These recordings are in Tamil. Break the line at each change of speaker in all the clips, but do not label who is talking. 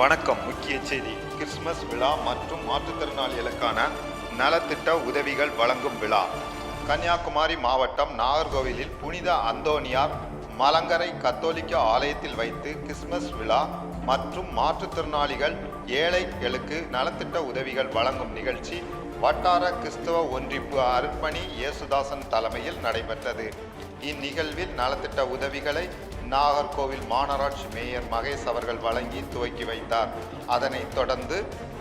வணக்கம். முக்கிய செய்தி. கிறிஸ்துமஸ் விழா மற்றும் மாற்றுத்திறனாளிகளுக்கான நலத்திட்ட உதவிகள் வழங்கும் விழா. கன்னியாகுமரி மாவட்டம் நாகர்கோவிலில் புனித அந்தோனியார் மலங்கரை கத்தோலிக்க ஆலயத்தில் வைத்து கிறிஸ்துமஸ் விழா மற்றும் மாற்றுத்திறனாளிகள் ஏழைகளுக்கு நலத்திட்ட உதவிகள் வழங்கும் நிகழ்ச்சி வட்டார கிறிஸ்தவ ஒன்றிப்பு அர்ப்பணி இயேசுதாசன் தலைமையில் நடைபெற்றது. இந்நிகழ்வில் நலத்திட்ட உதவிகளை நாகர்கோவில் மாநகராட்சி மேயர் மகேஷ் அவர்கள் வழங்கி துவக்கி வைத்தார். அதனைத் தொடர்ந்து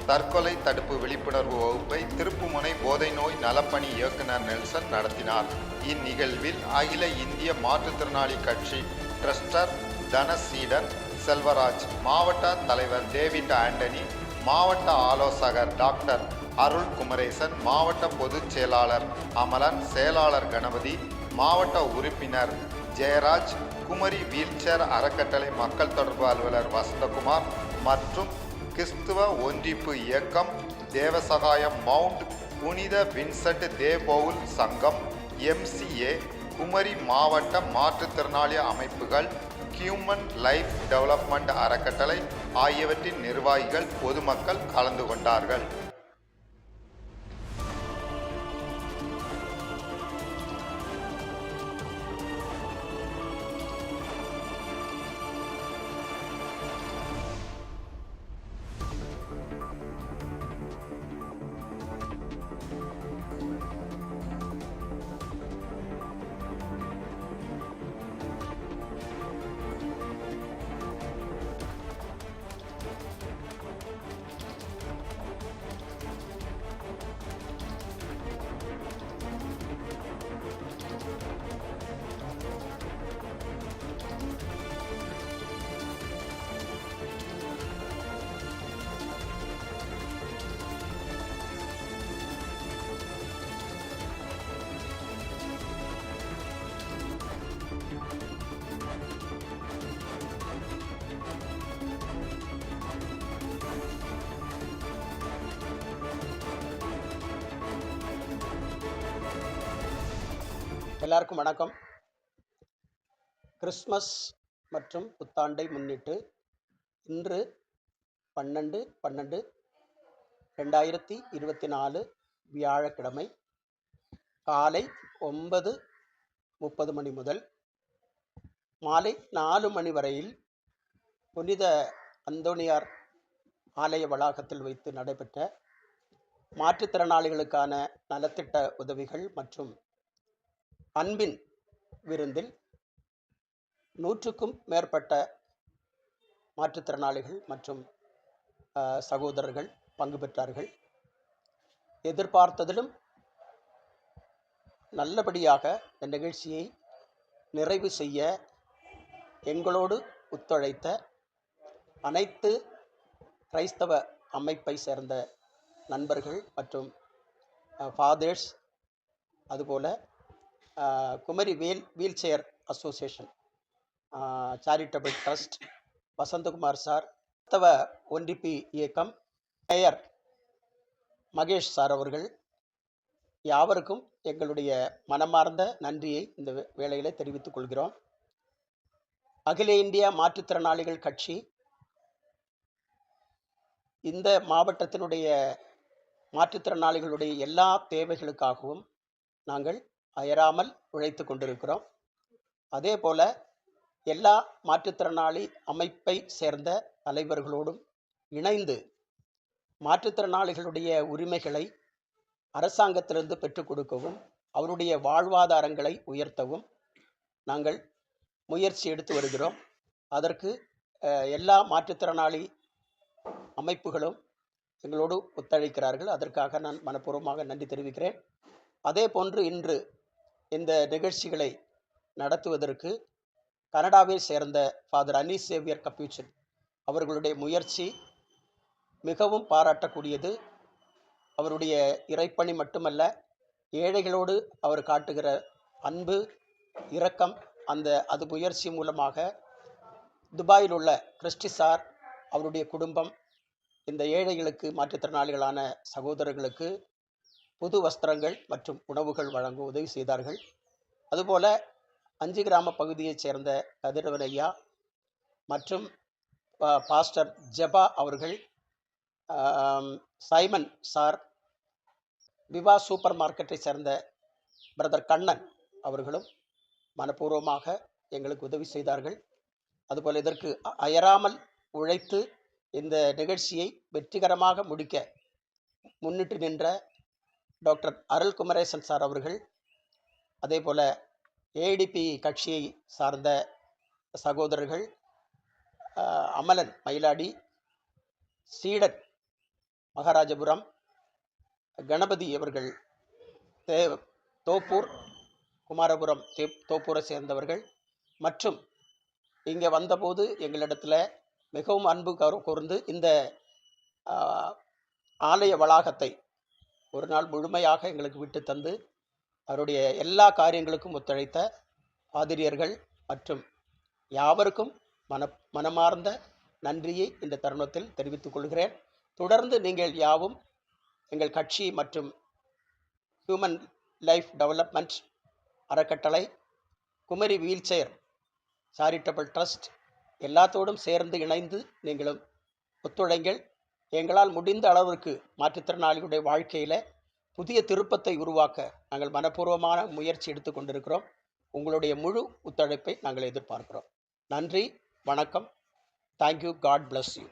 தற்கொலை தடுப்பு விழிப்புணர்வு வகுப்பை திருப்புமுனை போதை நோய் நலப்பணி இயக்குனர் நெல்சன் நடத்தினார். இந்நிகழ்வில் அகில இந்திய மாற்றுத்திறனாளி கட்சி டிரஸ்டர் தனசீடன் செல்வராஜ், மாவட்ட தலைவர் டேவிட் ஆண்டனி, மாவட்ட ஆலோசகர் டாக்டர் அருள் குமரேசன், மாவட்ட பொதுச் செயலாளர் அமலன், செயலாளர் கணபதி, மாவட்ட உறுப்பினர் ஜெயராஜ், குமரி வீல்சேர் அறக்கட்டளை மக்கள் தொடர்பு அலுவலர் வசந்தகுமார் மற்றும் கிறிஸ்துவ ஒன்றிப்பு இயக்கம், தேவசகாயம் மவுண்ட், புனித வின்சென்ட் தே பவுல் சங்கம், MCA, குமரி மாவட்ட மாற்றுத்திறனாளி அமைப்புகள், ஹியூமன் லைஃப் டெவலப்மெண்ட் அறக்கட்டளை ஆகியவற்றின் நிர்வாகிகள், பொதுமக்கள் கலந்து கொண்டார்கள்.
எல்லாருக்கும் வணக்கம். கிறிஸ்மஸ் மற்றும் புத்தாண்டை முன்னிட்டு இன்று 12/12/2024 வியாழக்கிழமை காலை 9:30 மணி முதல் மாலை 4 மணி வரையில் புனித அந்தோனியார் ஆலய வளாகத்தில் வைத்து நடைபெற்ற மாற்றுத்திறனாளிகளுக்கான நலத்திட்ட உதவிகள் மற்றும் அன்பின் விருந்தில் 100க்கும் மேற்பட்ட மாற்றுத்திறனாளிகள் மற்றும் சகோதரர்கள் பங்கு பெற்றார்கள். எதிர்பார்த்ததிலும் நல்லபடியாக இந்த நிகழ்ச்சியை நிறைவு செய்ய எங்களோடு ஒத்துழைத்த அனைத்து கிறிஸ்தவ அமைப்பை சேர்ந்த நண்பர்கள் மற்றும் ஃபாதர்ஸ், அதுபோல Kumari wheelchair association charitable trust, Vasanthakumar sir, கிறிஸ்தவ ஒன்றிப்பு இயக்கம் மேயர் மகேஷ் சார் அவர்கள் யாவருக்கும் எங்களுடைய மனமார்ந்த நன்றியை இந்த வேளையில் தெரிவித்துக் கொள்கிறோம். அகில இந்திய மாற்றுத்திறனாளிகள் கட்சி இந்த மாவட்டத்தினுடைய மாற்றுத்திறனாளிகளுடைய எல்லா தேவைகளுக்காகவும் நாங்கள் அயராமல் உழைத்து கொண்டிருக்கிறோம். அதே போல எல்லா மாற்றுத்திறனாளி அமைப்பை சேர்ந்த தலைவர்களோடும் இணைந்து மாற்றுத்திறனாளிகளுடைய உரிமைகளை அரசாங்கத்திலிருந்து பெற்றுக் கொடுக்கவும் அவருடைய வாழ்வாதாரங்களை உயர்த்தவும் நாங்கள் முயற்சி எடுத்து வருகிறோம். அதற்கு எல்லா மாற்றுத்திறனாளி அமைப்புகளும் எங்களோடு ஒத்துழைக்கிறார்கள். அதற்காக நான் மனப்பூர்வமாக நன்றி தெரிவிக்கிறேன். அதே போன்று இன்று இந்த நிகழ்ச்சிகளை நடத்துவதற்கு கனடாவை சேர்ந்த ஃபாதர் அனீஸ் சேவியர் கப்யூச்சன் அவர்களுடைய முயற்சி மிகவும் பாராட்டக்கூடியது. அவருடைய இறைப்பணி மட்டுமல்ல, ஏழைகளோடு அவர் காட்டுகிற அன்பு, இரக்கம், அது முயற்சி மூலமாக துபாயில் உள்ள கிறிஸ்டி சார், அவருடைய குடும்பம் இந்த ஏழைகளுக்கு, மாற்றுத்திறனாளிகளான சகோதரர்களுக்கு புது வஸ்திரங்கள் மற்றும் உணவுகள் வழங்க உதவி செய்தார்கள். அதுபோல 5 கிராம பகுதியைச் சேர்ந்த கதிரவன் ஐயா மற்றும் பாஸ்டர் ஜெபா அவர்கள், சைமன் சார், விவா சூப்பர் மார்க்கெட்டை சேர்ந்த பிரதர் கண்ணன் அவர்களும் மனப்பூர்வமாக எங்களுக்கு உதவி செய்தார்கள். அதுபோல் இதற்கு அயராமல் உழைத்து இந்த நிகழ்ச்சியை வெற்றிகரமாக முடிக்க முன்னிட்டு நின்ற டாக்டர் அருள் குமரேசன் சார் அவர்கள், அதே போல் ஏடிபி கட்சியை சார்ந்த சகோதரர்கள் அமலன் மயிலாடி, சீடன் மகாராஜபுரம், கணபதி அவர்கள் தோப்பூர் குமாரபுரம் தோப்பூரை சேர்ந்தவர்கள், மற்றும் இங்கே வந்தபோது எங்களிடத்தில் மிகவும் அன்பு கூர்ந்து இந்த ஆலய வளாகத்தை ஒரு நாள் முழுமையாக எங்களுக்கு விட்டு தந்து அவருடைய எல்லா காரியங்களுக்கும் ஒத்துழைத்த ஆசிரியர்கள் மற்றும் யாவருக்கும் மனமார்ந்த நன்றியை இந்த தருணத்தில் தெரிவித்துக் கொள்கிறேன். தொடர்ந்து நீங்கள் யாவும் எங்கள் கட்சி மற்றும் ஹியூமன் லைஃப் டெவலப்மெண்ட் அறக்கட்டளை, Kumari wheelchair charitable trust எல்லாத்தோடும் சேர்ந்து இணைந்து நீங்களும் ஒத்துழைங்கள். எங்களால் முடிந்த அளவிற்கு மாற்றுத்திறனாளிகளுடைய வாழ்க்கையில் புதிய திருப்பத்தை உருவாக்க நாங்கள் மனப்பூர்வமான முயற்சி எடுத்து கொண்டிருக்கிறோம். உங்களுடைய முழு ஒத்துழைப்பை நாங்கள் எதிர்பார்க்கிறோம். நன்றி, வணக்கம். தேங்க்யூ. God bless you.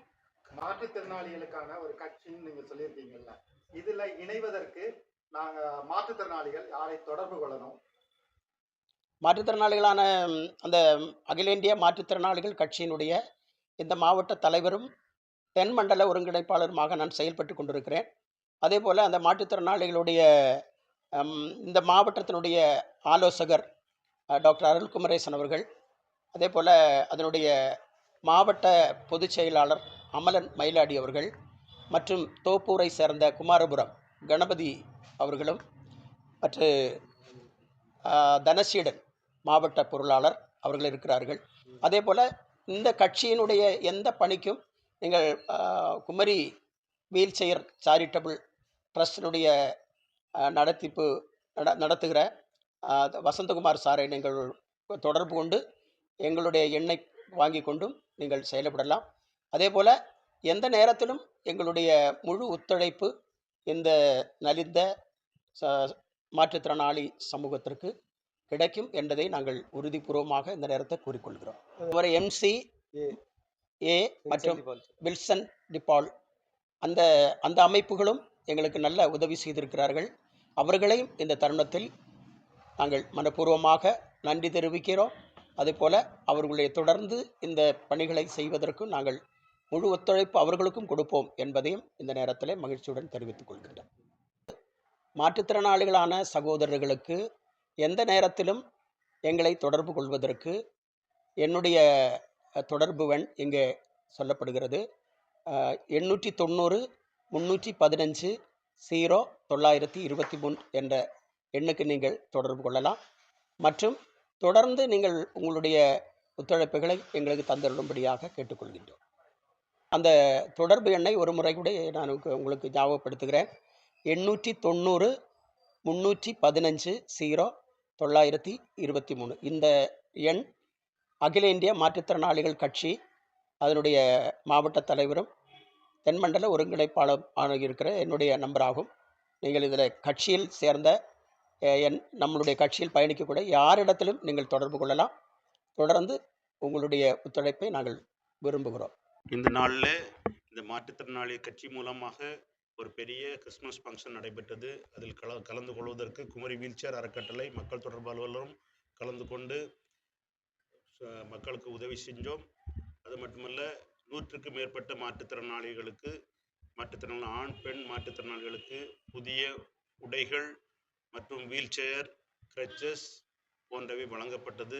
மாற்றுத்திறனாளிகளுக்கான ஒரு கட்சின்னு நீங்கள் சொல்லியிருக்கீங்கல்ல, இதில் இணைவதற்கு நாங்கள் மாற்றுத்திறனாளிகள் யாரை தொடர்பு கொள்ளணும்?
மாற்றுத்திறனாளிகளான அந்த அகில இந்திய மாற்றுத்திறனாளிகள் கட்சியினுடைய இந்த மாவட்ட தலைவரும் தென்மண்டல ஒருங்கிணைப்பாளருமாக நான் செயல்பட்டு கொண்டிருக்கிறேன். அதே போல் அந்த மாற்றுத்திறனாளிகளுடைய இந்த மாவட்டத்தினுடைய ஆலோசகர் டாக்டர் அருள் குமரேசன் அவர்கள், அதே போல் அதனுடைய மாவட்ட பொதுச் செயலாளர் அமலன் மயிலாடி அவர்கள், மற்றும் தோப்பூரை சேர்ந்த குமாரபுரம் கணபதி அவர்களும், மற்றும் தனசீடன் மாவட்ட பொருளாளர் அவர்கள் இருக்கிறார்கள். அதே போல் இந்த கட்சியினுடைய எந்த பணிக்கும் நீங்கள் குமரி வீல் சேர் சேரிட்டபிள் ட்ரஸ்டினுடைய நடத்துகிற வசந்தகுமார் சாரை நீங்கள் தொடர்பு கொண்டு எங்களுடைய எண்ணை வாங்கி கொண்டும் நீங்கள் செயல்படலாம். அதே போல் எந்த நேரத்திலும் எங்களுடைய முழு ஒத்துழைப்பு இந்த நலிந்த மாற்றுத்திறனாளி சமூகத்திற்கு கிடைக்கும் என்பதை நாங்கள் உறுதிபூர்வமாக இந்த நேரத்தை கூறிக்கொள்கிறோம். ஒரு MC ஏ மற்றும் வில்சன் டிபால் அந்த அமைப்புகளும் எங்களுக்கு நல்ல உதவி செய்திருக்கிறார்கள். அவர்களையும் இந்த தருணத்தில் நாங்கள் மனப்பூர்வமாக நன்றி தெரிவிக்கிறோம். அதுபோல் அவர்களுடைய தொடர்ந்து இந்த பணிகளை செய்வதற்கும் நாங்கள் முழு ஒத்துழைப்பு அவர்களுக்கும் கொடுப்போம் என்பதையும் இந்த நேரத்தில் மகிழ்ச்சியுடன் தெரிவித்துக் கொள்கிறோம். மாற்றுத்திறனாளிகளான சகோதரர்களுக்கு எந்த நேரத்திலும் எங்களை தொடர்பு கொள்வதற்கு என்னுடைய தொடர்பு எண் இங்கே சொல்லப்படுகிறது. 890 315 0923 என்ற எண்ணுக்கு நீங்கள் தொடர்பு கொள்ளலாம். மற்றும் தொடர்ந்து நீங்கள் உங்களுடைய ஒத்துழைப்புகளை எங்களுக்கு தந்துள்ளபடியாக கேட்டுக்கொள்கின்றோம். அந்த தொடர்பு எண்ணை ஒரு முறை கூட நான் உங்களுக்கு ஞாபகப்படுத்துகிறேன். 890 315 0923. இந்த எண் அகில இந்திய மாற்றுத்திறனாளிகள் கட்சி அதனுடைய மாவட்ட தலைவரும் தென்மண்டல ஒருங்கிணைப்பாளர் இருக்கிற என்னுடைய நம்பராகும். நீங்கள் இதில் கட்சியில் சேர்ந்த நம்மளுடைய கட்சியில் பயணிக்கக்கூடிய யாரிடத்திலும் நீங்கள் தொடர்பு கொள்ளலாம். தொடர்ந்து உங்களுடைய ஒத்துழைப்பை நாங்கள் விரும்புகிறோம்.
இந்த நாளில் இந்த மாற்றுத்திறனாளி கட்சி மூலமாக ஒரு பெரிய கிறிஸ்மஸ் ஃபங்க்ஷன் நடைபெற்றது. அதில் கலந்து கொள்வதற்கு குமரி வீல்சேர் அறக்கட்டளை மக்கள் தொடர்பு அலுவலரும் கலந்து கொண்டு மக்களுக்கு உதவி செஞ்சோம். அது மட்டுமல்ல, 100க்கும் மேற்பட்ட மாற்றுத்திறனாளிகளுக்கு, ஆண் பெண் மாற்றுத்திறனாளிகளுக்கு புதிய உடைகள் மற்றும் வீல்சேர், கிரச்சஸ் போன்றவை வழங்கப்பட்டது.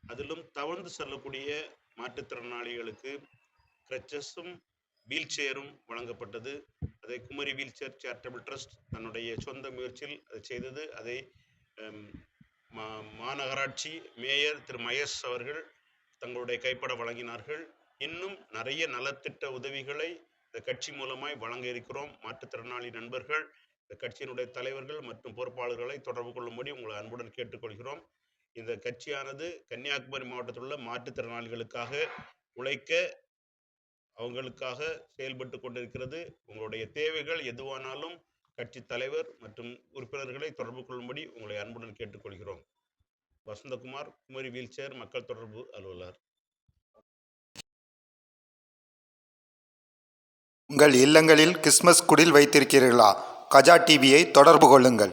அதிலும் தவழ்ந்து செல்லக்கூடிய மாற்றுத்திறனாளிகளுக்கு கிரச்சஸும் வீல்சேரும் வழங்கப்பட்டது. அதை குமரி வீல்சேர் சேரிட்டபிள் ட்ரஸ்ட் தன்னுடைய சொந்த முயற்சியில் அதை செய்தது. அதை மாநகராட்சி மேயர் திரு மகேஷ் அவர்கள் தங்களுடைய கைப்பட வழங்கினார்கள். இன்னும் நிறைய நலத்திட்ட உதவிகளை இந்த கட்சி மூலமாய் வழங்க இருக்கிறோம். மாற்றுத்திறனாளி நண்பர்கள், இந்த கட்சியினுடைய தலைவர்கள் மற்றும் பொறுப்பாளர்களை தொடர்பு கொள்ளும்படி உங்களை அன்புடன் கேட்டுக்கொள்கிறோம். இந்த கட்சியானது கன்னியாகுமரி மாவட்டத்தில் உள்ள மாற்றுத்திறனாளிகளுக்காக உழைக்க அவங்களுக்காக செயல்பட்டு கொண்டிருக்கிறது. உங்களுடைய தேவைகள் எதுவானாலும் கட்சி தலைவர் மற்றும் உறுப்பினர்களை தொடர்பு கொள்ளும்படி உங்களை அன்புடன் கேட்டுக்கொள்கிறோம். வசந்தகுமார், குமரி வீல்சேர் மக்கள் தொடர்பு அலுவலர்.
உங்கள் இல்லங்களில் கிறிஸ்மஸ் குடில் வைத்திருக்கிறீர்களா? கஜா டிவியை தொடர்பு கொள்ளுங்கள்.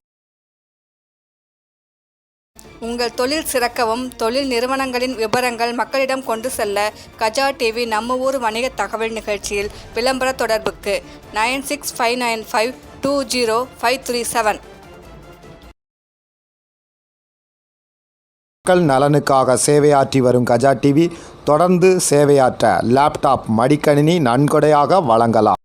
உங்கள் தொழில் சிறக்கவும் தொழில் நிறுவனங்களின் விவரங்கள் மக்களிடம் கொண்டு செல்ல கஜா டிவி நம்ம ஊர் வணிக தகவல் நிகழ்ச்சியில் விளம்பர தொடர்புக்கு 9659520537.
மக்கள் நலனுக்காக சேவையாற்றி வரும் கஜா டிவி தொடர்ந்து சேவையாற்ற லேப்டாப், மடிக்கணினி நன்கொடையாக வழங்கலாம்.